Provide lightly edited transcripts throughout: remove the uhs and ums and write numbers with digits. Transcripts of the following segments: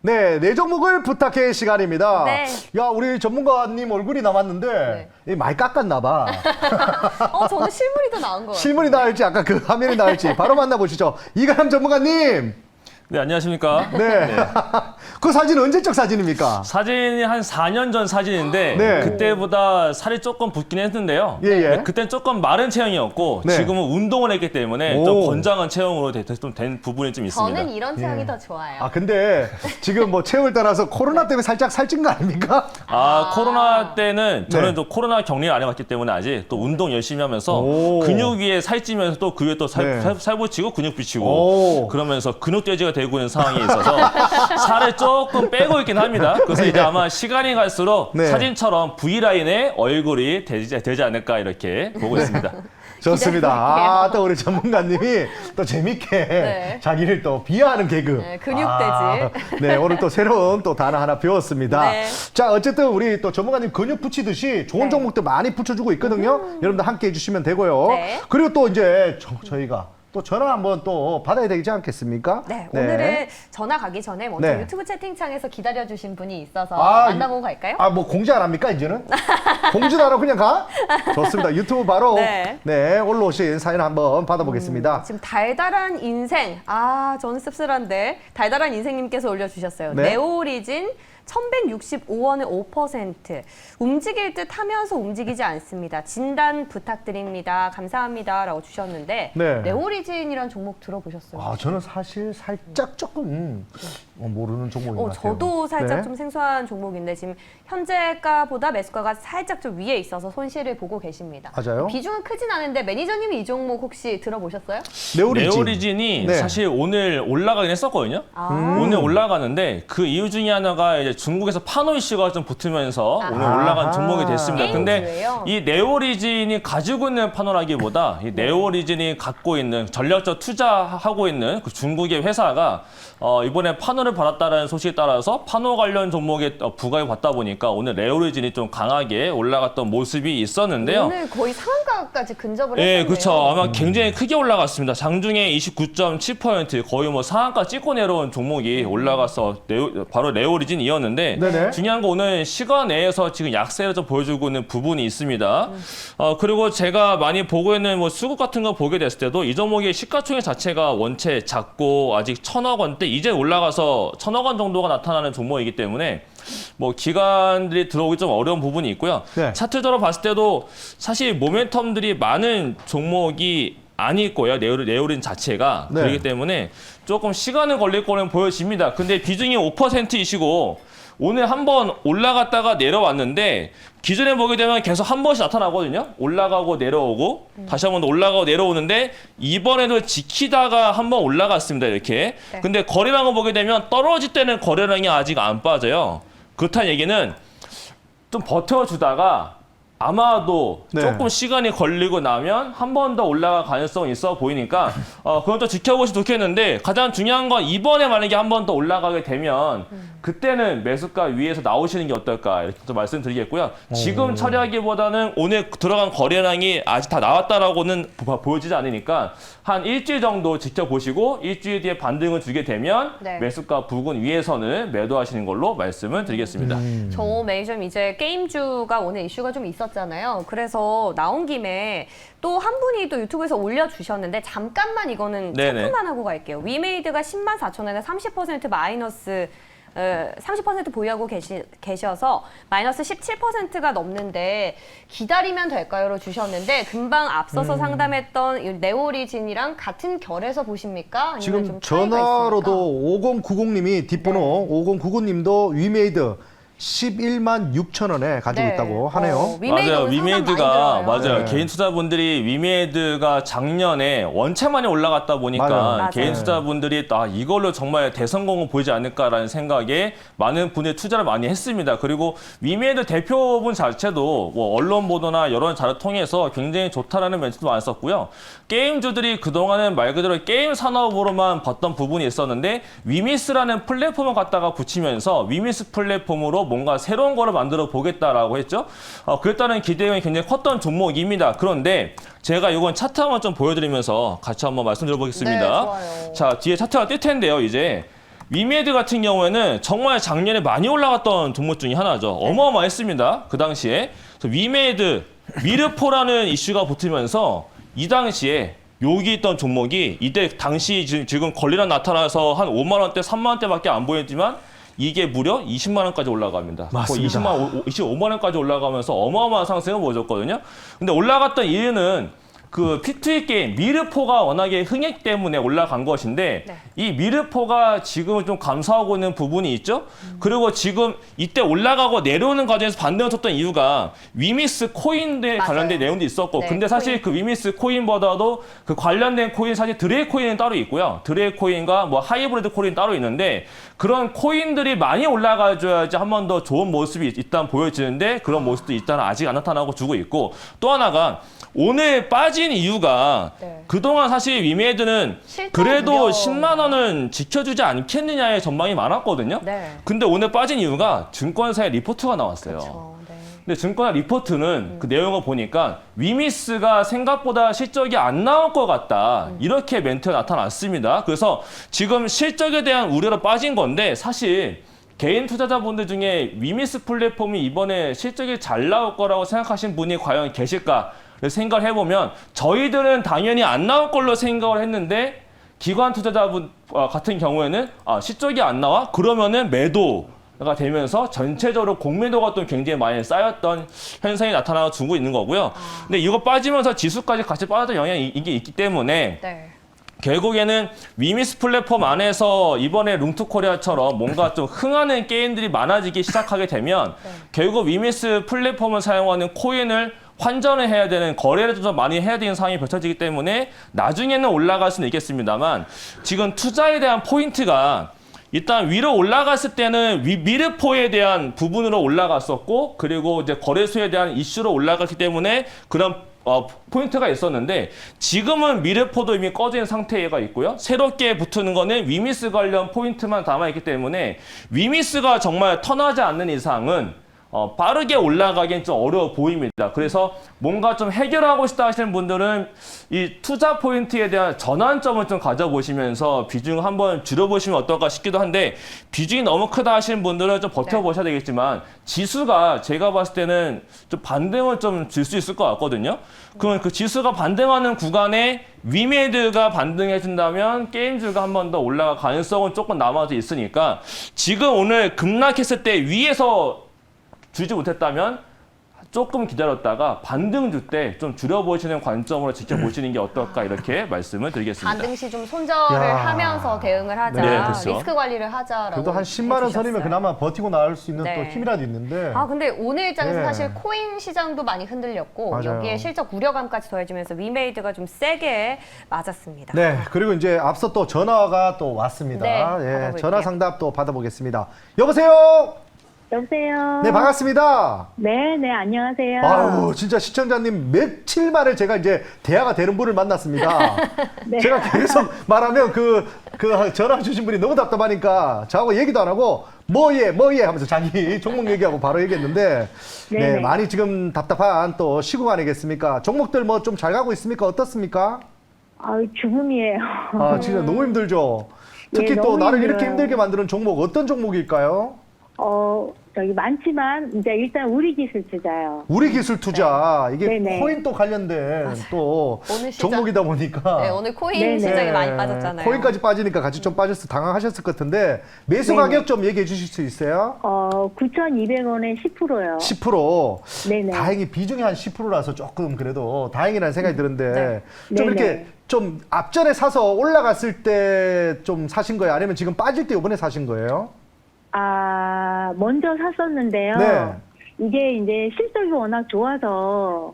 네, 내 종목을 부탁해 시간입니다. 네. 야, 우리 전문가님 얼굴이 남았는데 많이 깎았나 봐. 저는 실물이 더 나은 것 같아요. 실물이 나을지 아까 그 화면이 나을지 바로 만나보시죠. 이가람 전문가님. 네, 안녕하십니까. 네. 그 사진 언제적 사진입니까? 사진이 한 4년 전 사진인데 네. 그때보다 살이 조금 붙긴 했는데요. 예, 예. 네, 그때는 조금 마른 체형이었고 네. 지금은 운동을 했기 때문에 오. 좀 건장한 체형으로 좀 된 부분이 좀 있습니다. 저는 이런 체형이 더 좋아요. 아, 근데 지금 뭐 체형을 따라서 코로나 때문에 살짝 살찐 거 아닙니까? 코로나 때는 저는 네. 또 코로나 격리를 안 해봤기 때문에 아직 또 운동 열심히 하면서 오. 근육 위에 살찌면서 또 그 위에 또 네. 살 붙이고 근육 오. 붙이고 그러면서 근육돼지가 되고 있는 상황이 있어서 살을 조금 빼고 있긴 합니다. 그래서 이제 아마 시간이 갈수록 네. 사진처럼 V라인의 얼굴이 되지 않을까 이렇게 보고 있습니다. 좋습니다. 기대해볼게요. 아, 또 우리 전문가님이 또 재밌게 네. 자기를 또 비하하는 개그. 네, 근육돼지. 네, 오늘 또 새로운 또 단어 하나 배웠습니다. 네. 자, 어쨌든 우리 또 전문가님 근육 붙이듯이 좋은 네. 종목들 많이 붙여주고 있거든요. 여러분들 함께 해주시면 되고요. 네. 그리고 또 이제 저희가 또 전화 한번 또 받아야 되지 않겠습니까? 네, 오늘은 전화 가기 전에 먼저 네. 유튜브 채팅창에서 기다려주신 분이 있어서 아, 만나보고 갈까요? 아, 뭐 공지 안 합니까, 이제는? 공지도 안 하고 그냥 가? 좋습니다. 유튜브 바로 네. 올라오신 사연 한번 받아보겠습니다. 지금 달달한 인생, 저는 씁쓸한데 달달한 인생님께서 올려주셨어요. 네. 네오리진 1165원의 5%. 움직일 듯 하면서 움직이지 않습니다. 진단 부탁드립니다. 감사합니다. 라고 주셨는데 네. 네오리진이란 종목 들어보셨어요? 아, 저는 사실 살짝 조금 모르는 종목인 것 같아요. 저도 살짝 네. 좀 생소한 종목인데 지금 현재가보다 매수가가 살짝 좀 위에 있어서 손실을 보고 계십니다. 맞아요. 비중은 크진 않은데 매니저님이 이 종목 혹시 들어보셨어요? 네오리진이 네. 사실 오늘 올라가긴 했었거든요. 오늘 올라가는데 그 이유 중에 하나가 이제 중국에서 파노 이슈가 좀 붙으면서 오늘 올라간 아하. 종목이 됐습니다. 근데 게임주예요? 이 네오리진이 가지고 있는 파노라기보다 이 네오리진이 갖고 있는 전략적 투자하고 있는 그 중국의 회사가 이번에 파노를 받았다는 소식에 따라서 파노 관련 종목에 부각을 받다 보니까 오늘 네오리진이 좀 강하게 올라갔던 모습이 있었는데요. 오늘 거의 상한가까지 근접을 네, 했었네요. 그렇죠. 아마 굉장히 크게 올라갔습니다. 장중에 29.7% 거의 뭐 상한가 찍고 내려온 종목이 올라가서 바로 네오리진이었는데 네네. 중요한 거 오늘 시간 내에서 지금 약세를 좀 보여주고 있는 부분이 있습니다. 그리고 제가 많이 보고 있는 뭐 수급 같은 거 보게 됐을 때도 이 종목의 시가총액 자체가 원체 작고 아직 1,000억 원대 이제 올라가서 1,000억 원 정도가 나타나는 종목이기 때문에 뭐 기관들이 들어오기 좀 어려운 부분이 있고요. 네. 차트적으로 봤을 때도 사실 모멘텀들이 많은 종목이 아니고요. 네오린 자체가 네. 그렇기 때문에 조금 시간은 걸릴 거는 보여집니다. 근데 비중이 5%이시고 오늘 한번 올라갔다가 내려왔는데 기존에 보게 되면 계속 한 번씩 나타나거든요. 올라가고 내려오고 다시 한번 올라가고 내려오는데 이번에도 지키다가 한번 올라갔습니다. 이렇게. 네. 근데 거래량을 보게 되면 떨어질 때는 거래량이 아직 안 빠져요. 그렇다는 얘기는 좀 버텨주다가 아마도 네. 조금 시간이 걸리고 나면 한 번 더 올라갈 가능성이 있어 보이니까 그건 또 지켜보시면 좋겠는데 가장 중요한 건 이번에 만약에 한 번 더 올라가게 되면 그때는 매수가 위에서 나오시는 게 어떨까 이렇게 또 말씀드리겠고요. 지금 처리하기보다는 오늘 들어간 거래량이 아직 다 나왔다라고는 보여지지 않으니까 한 일주일 정도 지켜보시고 일주일 뒤에 반등을 주게 되면 네. 매수가 부근 위에서는 매도하시는 걸로 말씀을 드리겠습니다. 저 매니저님 이제 게임주가 오늘 이슈가 좀 있었잖아요. 그래서 나온 김에 또 한 분이 또 유튜브에서 올려주셨는데 잠깐만 이거는 네네. 체크만 하고 갈게요. 위메이드가 104,000원에 30% 마이너스 30% 보유하고 계셔서 마이너스 17%가 넘는데 기다리면 될까요?로 주셨는데 금방 앞서서 상담했던 이 네오리진이랑 같은 결에서 보십니까? 아니면 지금 좀 차이가 전화로도 5090님이 뒷번호 5099님도 위메이드 11만 6천 원에 가지고 네. 있다고 하네요. 위메이드 맞아요. 오늘 상담 위메이드가 많이 들어요. 맞아요. 네. 개인 투자분들이 위메이드가 작년에 원체 많이 올라갔다 보니까 맞아요. 개인 맞아요. 투자분들이 이걸로 정말 대성공을 보이지 않을까라는 생각에 많은 분들이 투자를 많이 했습니다. 그리고 위메이드 대표분 자체도 뭐 언론 보도나 여러 자료 통해서 굉장히 좋다라는 멘트도 많았었고요. 게임주들이 그동안은 말 그대로 게임 산업으로만 봤던 부분이 있었는데 위미스라는 플랫폼을 갖다가 붙이면서 위미스 플랫폼으로 뭔가 새로운 거를 만들어 보겠다라고 했죠. 그랬다는 기대감이 굉장히 컸던 종목입니다. 그런데 제가 이건 차트 한번 좀 보여드리면서 같이 한번 말씀드려보겠습니다. 네, 좋아요. 자, 뒤에 차트가 뜰 텐데요, 이제. 위메드 같은 경우에는 정말 작년에 많이 올라갔던 종목 중에 하나죠. 어마어마했습니다. 그 당시에. 그래서 위메드, 미르포라는 이슈가 붙으면서 이 당시에 여기 있던 종목이 이때 당시 지금 권리랑 나타나서 한 5만 원대, 3만 원대밖에 안 보였지만 이게 무려 20만 원까지 올라갑니다. 거의 맞습니다. 25만 원까지 올라가면서 어마어마한 상승을 보여줬거든요. 근데 올라갔던 이유는 그 P2E 게임 미르포가 워낙에 흥행 때문에 올라간 것인데 네. 이 미르포가 지금은 좀 감소하고 있는 부분이 있죠. 그리고 지금 이때 올라가고 내려오는 과정에서 반등을 쳤던 이유가 위미스 코인에 맞아요. 관련된 내용도 있었고 네, 근데 사실 그 위미스 코인보다도 그 관련된 코인 사실 드레이 코인은 따로 있고요. 드레이 코인과 뭐 하이브리드 코인 따로 있는데 그런 코인들이 많이 올라가줘야지 한 번 더 좋은 모습이 일단 보여지는데 그런 모습도 일단 아직 안 나타나고 주고 있고 또 하나가 오늘 빠진 이유가 네. 그동안 사실 위메드는 실적 그래도 우려. 10만 원은 지켜주지 않겠느냐의 전망이 많았거든요. 네. 근데 오늘 빠진 이유가 증권사의 리포트가 나왔어요. 네. 근데 증권사 리포트는 그 내용을 보니까 위미스가 생각보다 실적이 안 나올 것 같다. 이렇게 멘트가 나타났습니다. 그래서 지금 실적에 대한 우려로 빠진 건데 사실 개인 투자자분들 중에 위미스 플랫폼이 이번에 실적이 잘 나올 거라고 생각하신 분이 과연 계실까? 생각을 해보면 저희들은 당연히 안 나올 걸로 생각을 했는데 기관 투자자분 같은 경우에는 실적이 안 나와? 그러면은 매도가 되면서 전체적으로 공매도가 또 굉장히 많이 쌓였던 현상이 나타나주고 있는 거고요. 근데 이거 빠지면서 지수까지 같이 빠졌던 영향이 이게 있기 때문에 네. 결국에는 위미스 플랫폼 안에서 이번에 룽투코리아처럼 뭔가 좀 흥하는 게임들이 많아지기 시작하게 되면 결국 위미스 플랫폼을 사용하는 코인을 환전을 해야 되는 거래를 좀 많이 해야 되는 상황이 펼쳐지기 때문에 나중에는 올라갈 수는 있겠습니다만 지금 투자에 대한 포인트가 일단 위로 올라갔을 때는 미르포에 대한 부분으로 올라갔었고 그리고 이제 거래소에 대한 이슈로 올라갔기 때문에 그런 포인트가 있었는데 지금은 미르포도 이미 꺼져 있는 상태가 있고요. 새롭게 붙는 거는 위미스 관련 포인트만 남아있기 때문에 위미스가 정말 턴하지 않는 이상은 빠르게 올라가기엔 좀 어려워 보입니다. 그래서 뭔가 좀 해결하고 싶다 하시는 분들은 이 투자 포인트에 대한 전환점을 좀 가져보시면서 비중 한번 줄여보시면 어떨까 싶기도 한데 비중이 너무 크다 하시는 분들은 좀 버텨보셔야 되겠지만 지수가 제가 봤을 때는 좀 반등을 좀 줄 수 있을 것 같거든요. 그러면 그 지수가 반등하는 구간에 위메드가 반등해준다면 게임주가 한 번 더 올라갈 가능성은 조금 남아져 있으니까 지금 오늘 급락했을 때 위에서 주지 못했다면 조금 기다렸다가 반등 줄 때 좀 줄여보시는 관점으로 지켜보시는 게 어떨까 이렇게 말씀을 드리겠습니다. 반등 시 좀 손절을 야. 하면서 대응을 하자. 네, 그렇죠. 리스크 관리를 하자라고 그래도 한 10만 원 선이면 해주셨어요. 그나마 버티고 나올 수 있는 네. 또 힘이라도 있는데. 근데 오늘 입장에서 네. 사실 코인 시장도 많이 흔들렸고 맞아요. 여기에 실적 우려감까지 더해지면서 위메이드가 좀 세게 맞았습니다. 네, 그리고 이제 앞서 또 전화가 또 왔습니다. 네, 예, 받아볼게요. 전화 상담 또 받아보겠습니다. 여보세요? 여보세요. 네, 반갑습니다. 네, 네, 안녕하세요. 아유, 진짜 시청자님 며칠 만에 제가 이제 대화가 되는 분을 만났습니다. 네. 제가 계속 말하면 그 전화 주신 분이 너무 답답하니까 저하고 얘기도 안 하고 뭐예 하면서 자기 종목 얘기하고 바로 얘기했는데 네, 네네. 많이 지금 답답한 또 시국 아니겠습니까? 종목들 뭐 좀 잘 가고 있습니까? 어떻습니까? 죽음이에요. 아, 진짜 너무 힘들죠. 특히 예, 또 너무 나를 힘들어요. 이렇게 힘들게 만드는 종목 어떤 종목일까요? 저기 많지만 이제 일단 우리 기술 투자요. 우리 기술 투자 이게 네네. 코인 또 관련된 또 오늘 시장- 종목이다 보니까 네, 오늘 코인 네네. 시장이 많이 빠졌잖아요. 코인까지 빠지니까 같이 좀 빠져서 당황하셨을 것 같은데 매수 네네. 가격 좀 얘기해 주실 수 있어요? 9,200원에 10%요. 10%. 네네. 다행히 비중이 한 10%라서 조금 그래도 다행이라는 생각이 드는데 네. 좀 네네. 이렇게 좀 앞전에 사서 올라갔을 때 좀 사신 거예요? 아니면 지금 빠질 때 이번에 사신 거예요? 먼저 샀었는데요. 네. 이게 이제 실적이 워낙 좋아서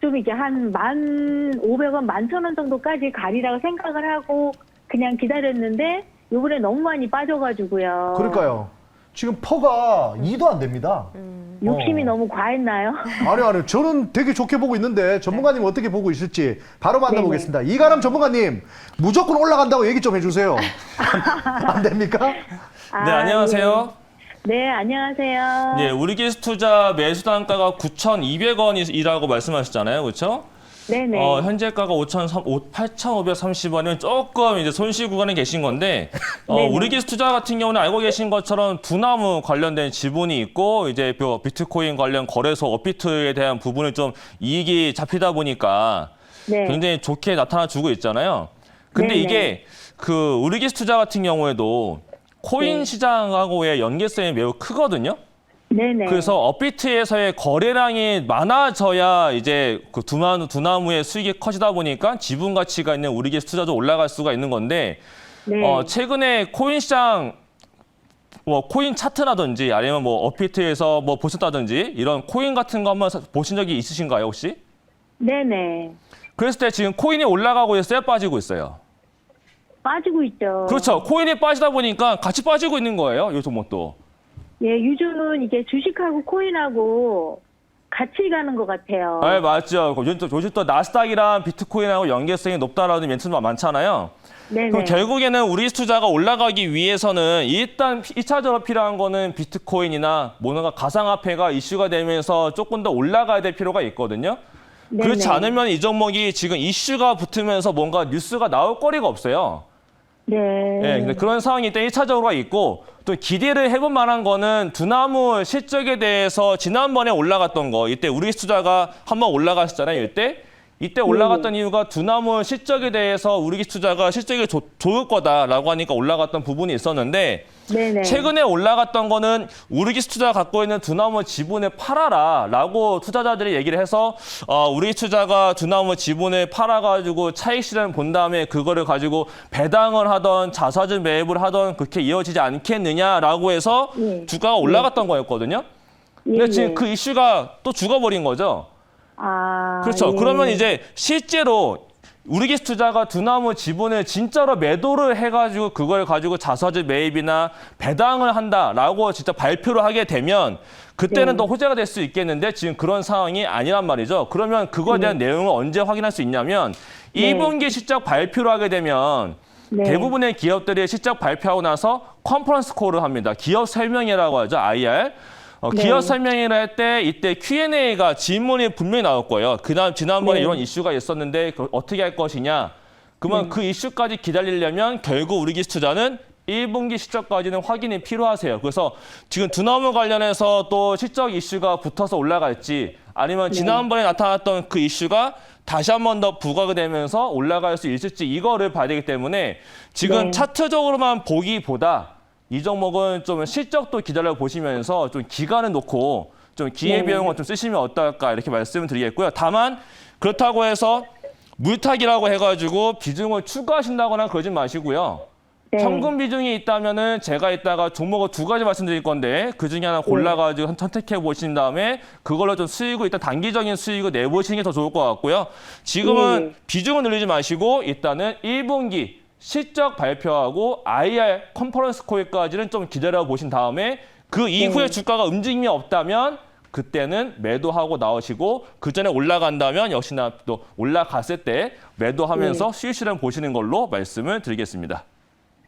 좀 이제 한 1,500원, 11,000원 정도까지 가리라고 생각을 하고 그냥 기다렸는데 요번에 너무 많이 빠져가지고요. 그러니까요. 지금 퍼가 2도 안 됩니다. 욕심이 어. 너무 과했나요? 아니요. 저는 되게 좋게 보고 있는데 전문가님 어떻게 보고 있을지 바로 만나보겠습니다. 이가람 전문가님, 무조건 올라간다고 얘기 좀 해주세요. 안 됩니까? 네, 안녕하세요. 네, 안녕하세요. 네, 우리 기술 투자 매수 단가가 9,200원이라고 말씀하셨잖아요. 그렇죠? 네네. 현재가가 8,530원이면 조금 이제 손실 구간에 계신 건데, 네네. 우리기술 투자 같은 경우는 알고 계신 것처럼 두나무 관련된 지분이 있고, 이제 비트코인 관련 거래소 업비트에 대한 부분을 좀 이익이 잡히다 보니까 네. 굉장히 좋게 나타나주고 있잖아요. 근데 네네. 이게 그 우리기술 투자 같은 경우에도 코인 네. 시장하고의 연계성이 매우 크거든요. 네네. 그래서 업비트에서의 거래량이 많아져야 이제 그 두나무의 수익이 커지다 보니까 지분 가치가 있는 우리기술 투자도 올라갈 수가 있는 건데, 네. 최근에 코인 시장 코인 차트라든지 아니면 업비트에서 보셨다든지 이런 코인 같은 거 한번 보신 적이 있으신가요, 혹시? 네네. 그랬을 때 지금 코인이 올라가고 있어요, 빠지고 있어요? 빠지고 있죠. 그렇죠. 코인이 빠지다 보니까 같이 빠지고 있는 거예요, 이 종목도. 예, 요즘은 이게 주식하고 코인하고 같이 가는 것 같아요. 네, 맞죠. 요즘 또 나스닥이랑 비트코인하고 연계성이 높다라는 멘트도 많잖아요. 네네. 그럼 결국에는 우리 투자가 올라가기 위해서는 일단 1차적으로 필요한 거는 비트코인이나 뭔가 가상화폐가 이슈가 되면서 조금 더 올라가야 될 필요가 있거든요. 네네. 그렇지 않으면 이 종목이 지금 이슈가 붙으면서 뭔가 뉴스가 나올 거리가 없어요. 네. 네, 근데 그런 상황이 일단 1차적으로 있고, 또 기대를 해볼 만한 거는 두나무 실적에 대해서 지난번에 올라갔던 거, 이때 우리 투자가 한번 올라갔었잖아요, 이때 올라갔던 이유가 두나무 실적에 대해서 우리 투자가 실적이 좋을 거다라고 하니까 올라갔던 부분이 있었는데, 네네. 최근에 올라갔던 거는 우리기술 투자가 갖고 있는 두나무 지분을 팔아라라고 투자자들이 얘기를 해서 우리기술 투자가 두나무 지분을 팔아가지고 차익 실현 본 다음에 그거를 가지고 배당을 하던 자사주 매입을 하던 그렇게 이어지지 않겠느냐라고 해서 예. 주가가 올라갔던 거였거든요. 근데 예, 지금 예. 그 이슈가 또 죽어버린 거죠. 아. 그렇죠. 예. 그러면 이제 실제로 우리기술 투자가 두나무 지분을 진짜로 매도를 해가지고 그걸 가지고 자사주 매입이나 배당을 한다라고 진짜 발표를 하게 되면 그때는 네. 더 호재가 될 수 있겠는데 지금 그런 상황이 아니란 말이죠. 그러면 그거에 대한 내용을 언제 확인할 수 있냐면 네. 2분기 실적 발표를 하게 되면 네. 대부분의 기업들이 실적 발표하고 나서 컨퍼런스 콜을 합니다. 기업 설명회라고 하죠, IR. 네. 기업 설명회를 할 때 이때 Q&A가 질문이 분명히 나올 거예요. 지난번에 네. 이런 이슈가 있었는데 그걸 어떻게 할 것이냐. 그러면 그 이슈까지 기다리려면 결국 우리 기술 투자는 1분기 실적까지는 확인이 필요하세요. 그래서 지금 두나무 관련해서 또 실적 이슈가 붙어서 올라갈지 아니면 지난번에 나타났던 그 이슈가 다시 한 번 더 부각이 되면서 올라갈 수 있을지 이거를 봐야 되기 때문에 지금 네. 차트적으로만 보기보다 이 종목은 좀 실적도 기다려 보시면서 좀 기간을 놓고 좀 기회비용을 좀 쓰시면 어떨까 이렇게 말씀을 드리겠고요. 다만 그렇다고 해서 물타기라고 해가지고 비중을 추가하신다거나 그러지 마시고요. 네. 현금 비중이 있다면은 제가 이따가 종목을 2가지 말씀드릴 건데 그 중에 하나 골라가지고 선택해 보신 다음에 그걸로 좀 수익을 일단 단기적인 수익을 내보시는 게 더 좋을 것 같고요. 지금은 비중을 늘리지 마시고 일단은 1분기 실적 발표하고 IR 컨퍼런스 콜까지는 좀 기다려 보신 다음에 그 이후에 주가가 움직임이 없다면 그때는 매도하고 나오시고 그 전에 올라간다면 역시나 또 올라갔을 때 매도하면서 수익 실현 보시는 걸로 말씀을 드리겠습니다.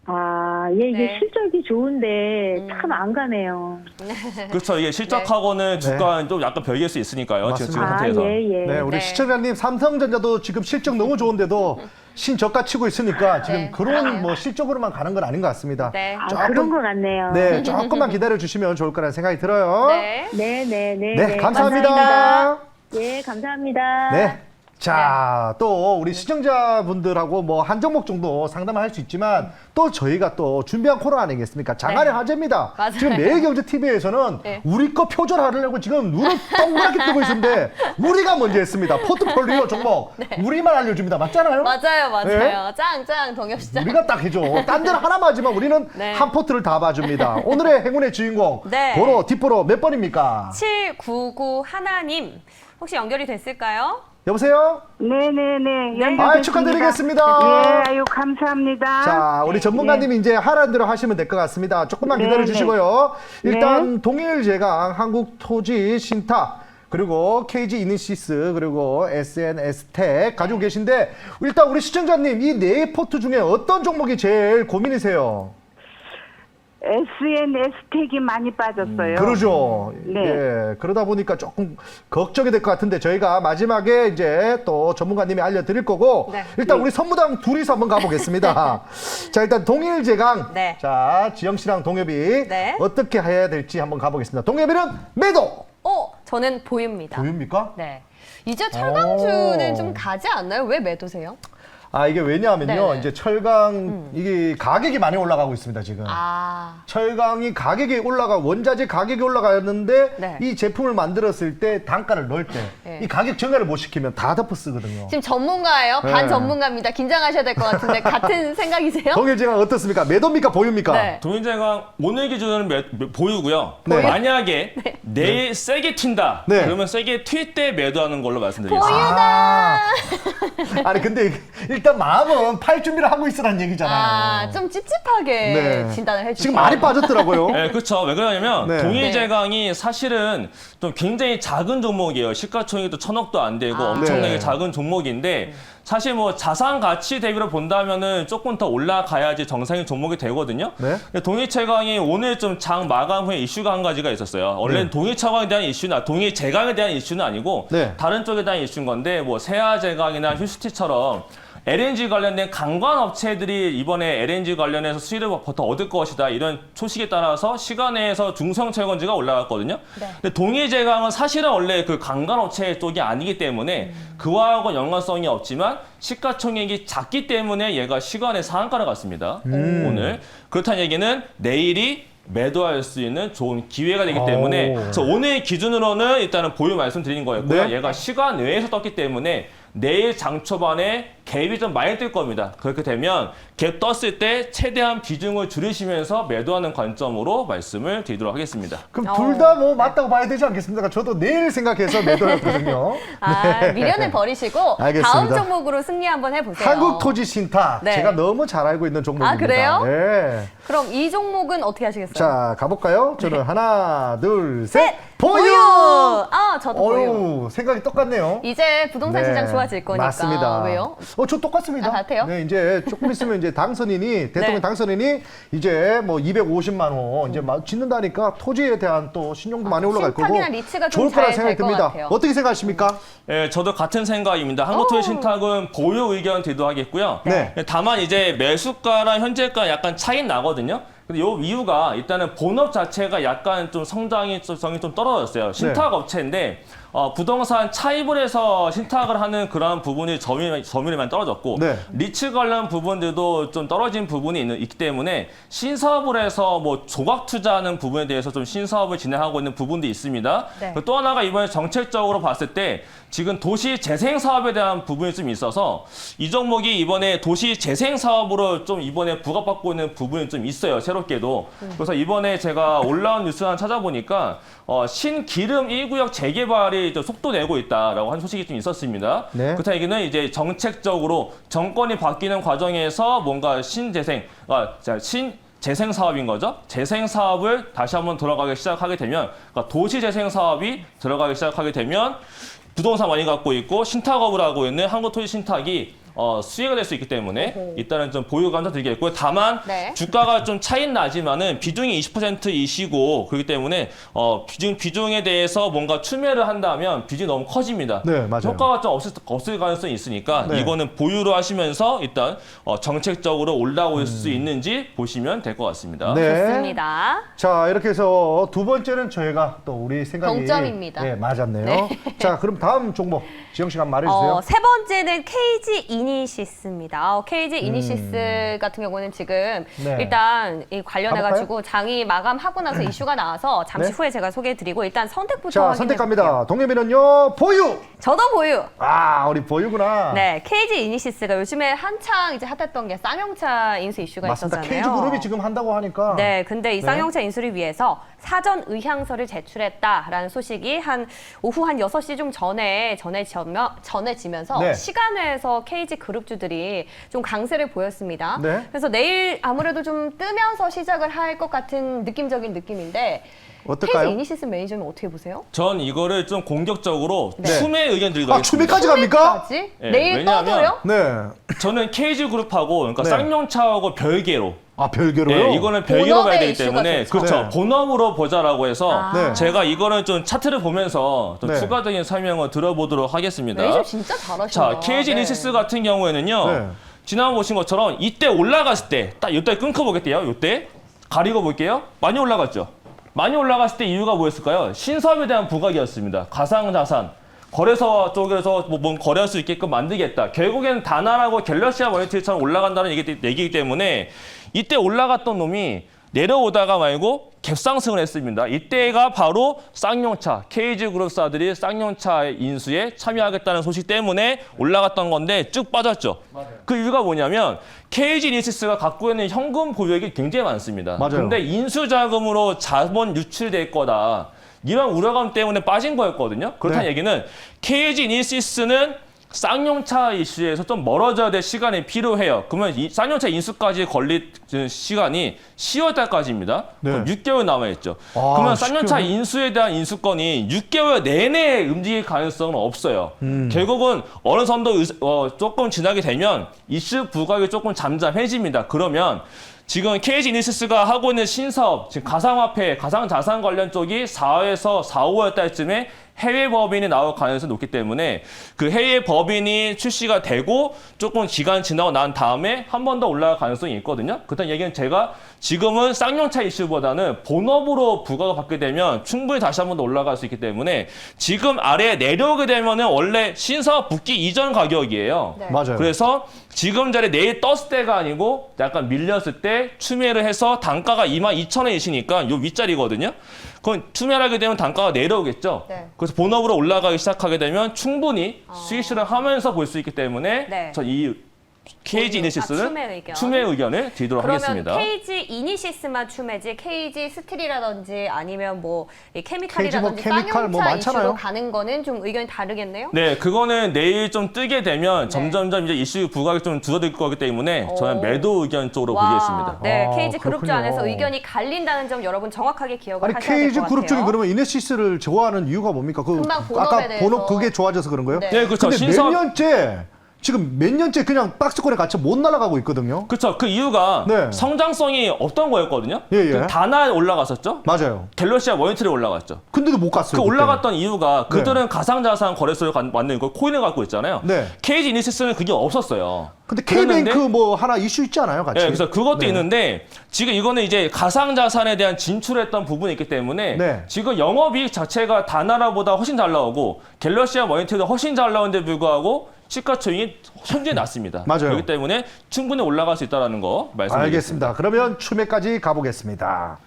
아, 예, 이게 네. 실적이 좋은데 참 안 가네요. 그렇죠. 이게 실적하고는 주가는 좀 약간 별개일 수 있으니까요. 지금 아, 상태에서. 예, 예. 네, 우리 네. 시청자님 삼성전자도 지금 실적 너무 좋은데도 신저가 치고 있으니까 지금 네. 그런 뭐 실적으로만 가는 건 아닌 것 같습니다. 네. 아, 그런 것 같네요. 네, 조금만 기다려 주시면 좋을 거라는 생각이 들어요. 네. 네, 네, 네. 네, 감사합니다. 감사합니다. 예, 감사합니다. 네. 자, 또 우리 시청자분들하고 뭐 한 종목 정도 상담을 할 수 있지만 또 저희가 또 준비한 코너 아니겠습니까? 장안의 네. 화제입니다. 맞아요. 지금 매일경제TV에서는 네. 우리 거 표절하려고 지금 눈을 동그랗게 뜨고 있는데 우리가 먼저 했습니다. 포트폴리오 종목 우리만 알려줍니다. 맞잖아요? 맞아요. 네. 짱짱 동엽시장. 우리가 딱 해줘. 딴 데는 하나 맞으면 우리는 네. 한 포트를 다 봐줍니다. 오늘의 행운의 주인공 네. 번호 뒷번호 몇 번입니까? 799 하나님 혹시 연결이 됐을까요? 여보세요? 네네네. 아, 축하드리겠습니다. 예, 아유, 감사합니다. 자, 우리 전문가님이 이제 하라는 대로 하시면 될 것 같습니다. 조금만 네, 기다려 주시고요. 네. 일단 동일제강, 한국토지 신탁, 그리고 KG 이니시스, 그리고 SNS텍 가지고 계신데 일단 우리 시청자님 이 네 포트 중에 어떤 종목이 제일 고민이세요? SNS 택이 많이 빠졌어요. 그러죠. 네. 예, 그러다 보니까 조금 걱정이 될 것 같은데 저희가 마지막에 이제 또 전문가님이 알려드릴 거고 네. 일단 우리 선무당 둘이서 한번 가보겠습니다. 자, 일단 동일제강. 네. 자, 지영 씨랑 동엽이 네. 어떻게 해야 될지 한번 가보겠습니다. 동엽이는 매도. 저는 보유입니다. 보유입니까? 네. 이제 철강주는 오. 좀 가지 않나요? 왜 매도세요? 아, 이게 왜냐하면요. 네네. 이제 철강 이게 가격이 많이 올라가고 있습니다, 지금. 아, 철강이 가격이 원자재 가격이 올라가는데 네. 이 제품을 만들었을 때 단가를 넣을 때 이 네. 가격 정가를 못 시키면 다 덮어 쓰거든요. 지금 전문가예요? 네. 반 전문가입니다. 긴장하셔야 될 것 같은데 같은 생각이세요? 동일제강 어떻습니까? 매도입니까? 보유입니까? 네. 동일제강 오늘 기준은 보유고요. 네. 만약에 내일 세게 튄다. 네. 그러면 세게 튈 때 매도하는 걸로 말씀드리겠습니다. 아, 아니 근데 일단 마음은 팔 준비를 하고 있으라는 얘기잖아요. 아, 좀 찝찝하게 네. 진단을 해주세요. 지금 많이 빠졌더라고요. 네, 그렇죠. 왜 그러냐면 네. 동일제강이 사실은 좀 굉장히 작은 종목이에요. 시가총액이 또 1,000억도 안 되고 아. 엄청나게 네. 작은 종목인데 사실 뭐 자산 가치 대비로 본다면은 조금 더 올라가야지 정상인 종목이 되거든요. 네. 근데 동일제강이 오늘 좀 장 마감 후에 이슈가 한 가지가 있었어요. 원래는 네. 동일제강에 대한 이슈는 동일제강에 대한 이슈는 아니고 네. 다른 쪽에 대한 이슈인 건데 뭐 세아제강이나 휴스티처럼 LNG 관련된 강관 업체들이 이번에 LNG 관련해서 수익을 더 얻을 것이다 이런 소식에 따라서 시간에서 중성철강지가 올라갔거든요. 네. 근데 동일제강은 사실은 원래 그 강관 업체 쪽이 아니기 때문에 그와하고 연관성이 없지만 시가총액이 작기 때문에 얘가 시간에 상한가를 갔습니다. 오늘 그렇다는 얘기는 내일이 매도할 수 있는 좋은 기회가 되기 때문에 오. 그래서 오늘 기준으로는 일단은 보유 말씀드린 거였고요. 네. 얘가 시간 외에서 떴기 때문에 내일 장 초반에 갭이 좀 많이 뜰 겁니다. 그렇게 되면 갭 떴을 때 최대한 비중을 줄이시면서 매도하는 관점으로 말씀을 드리도록 하겠습니다. 그럼 어. 둘 다 뭐 맞다고 봐야 되지 않겠습니까? 저도 내일 생각해서 매도했거든요. 아, 미련을 버리시고 알겠습니다. 다음 종목으로 승리 한번 해보세요. 한국토지신탁 네. 제가 너무 잘 알고 있는 종목입니다. 아, 그래요? 네. 그럼 이 종목은 어떻게 하시겠어요? 자, 가볼까요? 저는 하나, 둘, 셋. 보유! 아, 저도 보유. 어유 생각이 똑같네요. 이제 부동산 네, 시장 좋아질 거니까. 맞습니다. 왜요? 저 똑같습니다. 아, 같아요? 네, 이제 조금 있으면 이제 당선인이 대통령 네. 당선인이 이제 뭐 250만 원 이제 막 짓는다니까 토지에 대한 또 신용도 많이 올라갈 거고 신탁이나 리츠가 좀 좋을 거라 잘 생각이 될 것 듭니다. 같아요. 어떻게 생각하십니까? 예, 저도 같은 생각입니다. 한국토지 신탁은 보유 의견 드리도하겠고요. 네. 다만 이제 매수가랑 현재가 약간 차이는 나거든요. 근데 요 이유가 일단은 본업 자체가 약간 좀 성장이 좀 떨어졌어요. 신탁 업체인데 부동산 차입을 해서 신탁을 하는 그런 부분이 점유율이 많이 떨어졌고 네. 리츠 관련 부분들도 좀 떨어진 부분이 있기 때문에 신사업을 해서 뭐 조각 투자하는 부분에 대해서 좀 신사업을 진행하고 있는 부분도 있습니다. 네. 또 하나가 이번에 정책적으로 봤을 때 지금 도시 재생 사업에 대한 부분이 좀 있어서 이 종목이 이번에 도시 재생 사업으로 좀 이번에 부각받고 있는 부분이 좀 있어요. 새롭게도. 그래서 이번에 제가 올라온 뉴스 하나 찾아보니까 신기름 1구역 재개발이 좀 속도 내고 있다라고 한 소식이 좀 있었습니다. 네. 그렇다는 얘기는 이제 정책적으로 정권이 바뀌는 과정에서 뭔가 재생 사업인 거죠. 재생 사업을 다시 한번 들어가기 시작하게 되면, 그러니까 도시 재생 사업이 들어가기 시작하게 되면 부동산 많이 갖고 있고 신탁업을 하고 있는 한국토지신탁이 수혜가 될 수 있기 때문에 일단은 좀 보유 감사 드리겠고요. 다만 네. 주가가 좀 차이는 나지만은 비중이 20%이시고 그렇기 때문에 비중에 대해서 뭔가 추매를 한다면 비중이 너무 커집니다. 네, 맞아요. 효과가 좀 없을 가능성이 있으니까 네. 이거는 보유로 하시면서 일단 정책적으로 올라올 수 있는지 보시면 될 것 같습니다. 네. 좋습니다. 자, 이렇게 해서 두 번째는 저희가 또 우리 생각이 동점입니다. 네, 맞았네요. 네. 자, 그럼 다음 종목 지영 씨가 한번 말해주세요. 세 번째는 KG 이니시스입니다. KG 이니시스 같은 경우는 지금 네. 일단 이 관련해가지고 장이 마감하고 나서 이슈가 나와서 잠시 네. 후에 제가 소개해드리고 일단 선택부터 자, 확인해 선택합니다. 볼게요. 동엽이는요, 보유. 저도 보유. 아, 우리 보유구나. 네, KG 이니시스가 요즘에 한창 이제 핫했던 게 쌍용차 인수 이슈가 맞습니다. 있었잖아요. KG그룹이 지금 한다고 하니까. 네, 근데 이 네. 쌍용차 인수를 위해서 사전 의향서를 제출했다라는 소식이 오후 한 6시 좀 전해지면서 네. 시간외에서 KG 그룹주들이 좀 강세를 보였습니다. 네. 그래서 내일 아무래도 좀 뜨면서 시작을 할 것 같은 느낌적인 느낌인데 어떨까요? KG 이니시스 매니저는 어떻게 보세요? 전 이거를 좀 공격적으로 네. 추매 의견 드리도록 아, 추미까지 갑니까? 까지? 네, 내일 왜냐하면 떠도요? 네. 저는 KG그룹하고 그러니까 네. 쌍용차하고 별개로 아, 별개로요? 네, 이거는 별개로 봐야 되기 본업의 때문에 이슈가 그렇죠. 네. 본업으로 보자라고 해서 아. 네. 제가 이거는 좀 차트를 보면서 좀 네. 추가적인 설명을 들어보도록 하겠습니다. 매니저 진짜 잘하신다. 자, KG 이니시스 같은 경우에는요. 네. 지난번 보신 것처럼 이때 올라갔을 때 딱 이때 끊고 보겠대요. 이때 가리고 볼게요. 많이 올라갔죠. 많이 올라갔을 때 이유가 뭐였을까요? 신사업에 대한 부각이었습니다. 가상자산. 거래소 쪽에서 뭐 거래할 수 있게끔 만들겠다. 결국에는 다나라고 갤럭시와 모니터처럼 올라간다는 얘기이기 때문에 이때 올라갔던 놈이 내려오다가 말고 갭상승을 했습니다. 이때가 바로 쌍용차, KG그룹사들이 쌍용차 인수에 참여하겠다는 소식 때문에 올라갔던 건데 쭉 빠졌죠. 그 이유가 뭐냐면 KG이니시스가 갖고 있는 현금 보유액이 굉장히 많습니다. 맞아요. 근데 인수 자금으로 자본 유출될 거다. 이런 우려감 때문에 빠진 거였거든요. 그렇다는 네. 얘기는 KG이니시스는 쌍용차 이슈에서 좀 멀어져야 될 시간이 필요해요. 그러면 이 쌍용차 인수까지 걸릴 시간이 10월 달까지입니다. 네. 그럼 6개월 남아있죠. 아, 그러면 쌍용차 10개월? 인수에 대한 인수권이 6개월 내내 움직일 가능성은 없어요. 결국은 어느 정도 조금 지나게 되면 이슈 부각이 조금 잠잠해집니다. 그러면 지금 KG이니시스가 하고 있는 신사업, 지금 가상화폐, 가상자산 관련 쪽이 4에서 4, 5월 달쯤에 해외 법인이 나올 가능성이 높기 때문에 그 해외 법인이 출시가 되고 조금 기간 지나고 난 다음에 한 번 더 올라갈 가능성이 있거든요. 그렇다는 얘기는 제가 지금은 쌍용차 이슈보다는 본업으로 부각을 받게 되면 충분히 다시 한 번 더 올라갈 수 있기 때문에 지금 아래에 내려오게 되면은 원래 신사업 붙기 이전 가격이에요. 네. 맞아요. 그래서 지금 자리에 내일 떴을 때가 아니고 약간 밀렸을 때 추매를 해서 단가가 22,000원이시니까 요 윗자리거든요. 그건 추매를 하게 되면 단가가 내려오겠죠. 네. 그래서 본업으로 올라가기 시작하게 되면 충분히 수익 실현하면서 볼 수 있기 때문에 네. 저 이 KG 이니시스는 추매 의견. 의견을 드리도록 그러면 하겠습니다. KG 이니시스만 추매지 KG 스틸이라든지 아니면 뭐 이 케미칼이라든지 KG 뭐 케미칼 쌍용차 뭐 많잖아요. 이슈로 가는 거는 좀 의견이 다르겠네요. 네, 그거는 내일 좀 뜨게 되면 점점점 이제 이슈 부각이 좀 줄어들 거기 때문에 저는 오. 매도 의견 쪽으로 보겠습니다. 네, 아, KG 그룹주 그렇군요. 안에서 의견이 갈린다는 점 여러분 정확하게 기억을 아니, 하셔야 될 것 KG 같아요. 그룹 중에 그러면 이니시스를 좋아하는 이유가 뭡니까? 금방 본업에 아까 대해서. 본업 그게 좋아져서 그런 거예요? 네. 네, 그렇죠. 근데 신사업 지금 몇 년째 그냥 박스권에 갇혀 못 날아가고 있거든요. 그렇죠. 그 이유가 네. 성장성이 없던 거였거든요. 예, 예. 그 다나 올라갔었죠. 맞아요. 갤럭시와 모니터리 올라갔죠. 근데도 못 갔어요. 그 그때. 올라갔던 이유가 네. 그들은 가상자산 거래소를 만드는 거 코인을 갖고 있잖아요. 네. KG 이니시스는 그게 없었어요. 근데 그랬는데 K뱅크 뭐 하나 이슈 있지 않아요, 같이? 네, 그래서 그것도 네. 있는데 지금 이거는 이제 가상자산에 대한 진출했던 부분이 있기 때문에 네. 지금 영업이익 자체가 다나라보다 훨씬 잘 나오고 갤럭시와 모니터도 훨씬 잘 나오는데 불구하고 시가총액이 현재 낮습니다. 맞아요. 그렇기 때문에 충분히 올라갈 수 있다는 거 말씀드리겠습니다. 알겠습니다. 그러면 추매까지 가보겠습니다.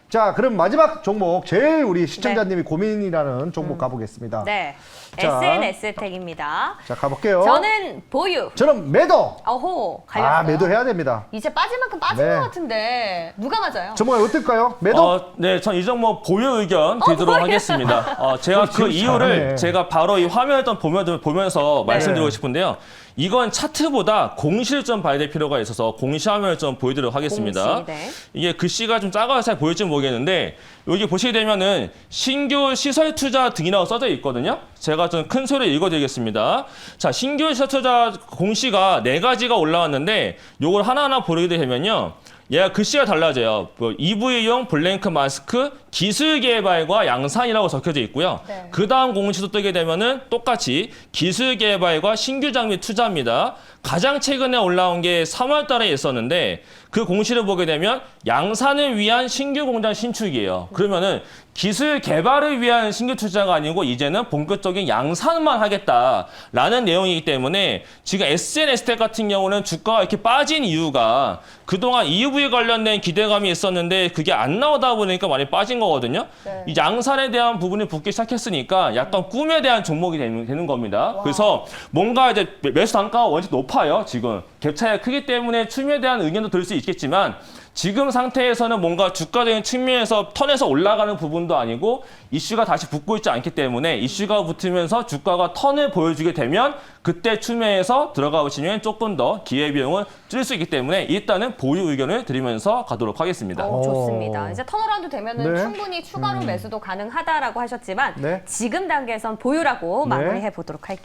자, 그럼 마지막 종목, 제일 우리 시청자님이 고민이라는 종목 가보겠습니다. 네, 자. SNS텍입니다. 자, 가볼게요. 저는 보유. 저는 매도. 어호, 갈렸어요. 아, 매도해야 됩니다. 이제 빠질 만큼 빠진 네. 것 같은데 누가 맞아요? 전문가 어떨까요? 매도? 네, 전 이 종목 보유 의견 드리도록 보유요? 하겠습니다. 제가 그 지금 이유를 잘하네. 제가 바로 이 화면을 좀 보면서 말씀드리고 싶은데요. 이건 차트보다 공시를 좀 봐야 될 필요가 있어서 공시 화면을 좀 보여드리도록 하겠습니다. 공시, 네. 이게 글씨가 좀 작아서 잘 보일지 모르겠는데 여기 보시게 되면은 신규 시설 투자 등이라고 써져 있거든요. 제가 좀 큰 소리로 읽어드리겠습니다. 자, 신규 시설 투자 공시가 4가지가 올라왔는데 요걸 하나하나 보게 되면요. 얘가 글씨가 달라져요. EV용 블랭크 마스크 기술 개발과 양산이라고 적혀져 있고요. 네. 그 다음 공시도 뜨게 되면은 똑같이 기술 개발과 신규 장비 투자입니다. 가장 최근에 올라온 게 3월 달에 있었는데 그 공시를 보게 되면 양산을 위한 신규 공장 신축이에요. 그러면은 기술 개발을 위한 신규 투자가 아니고 이제는 본격적인 양산만 하겠다라는 내용이기 때문에 지금 SNS텍 같은 경우는 주가가 이렇게 빠진 이유가 그동안 EUV 관련된 기대감이 있었는데 그게 안 나오다 보니까 많이 빠진 거거든요. 네. 이 양산에 대한 부분이 붙기 시작했으니까 약간 꿈에 대한 종목이 되는 겁니다. 그래서 뭔가 이제 매수 단가가 원체 높아요. 지금 갭 차이가 크기 때문에 추미에 대한 의견도 들 수 있겠지만 지금 상태에서는 뭔가 주가적인 측면에서 턴에서 올라가는 부분도 아니고 이슈가 다시 붙고 있지 않기 때문에 이슈가 붙으면서 주가가 턴을 보여주게 되면 그때 추매해서 들어가 보시면 조금 더 기회비용을 줄일 수 있기 때문에 일단은 보유 의견을 드리면서 가도록 하겠습니다. 좋습니다. 이제 턴어라운드 되면은 네. 충분히 추가로 매수도 가능하다라고 하셨지만 네. 지금 단계에선 보유라고 네. 마무리해 보도록 할게요.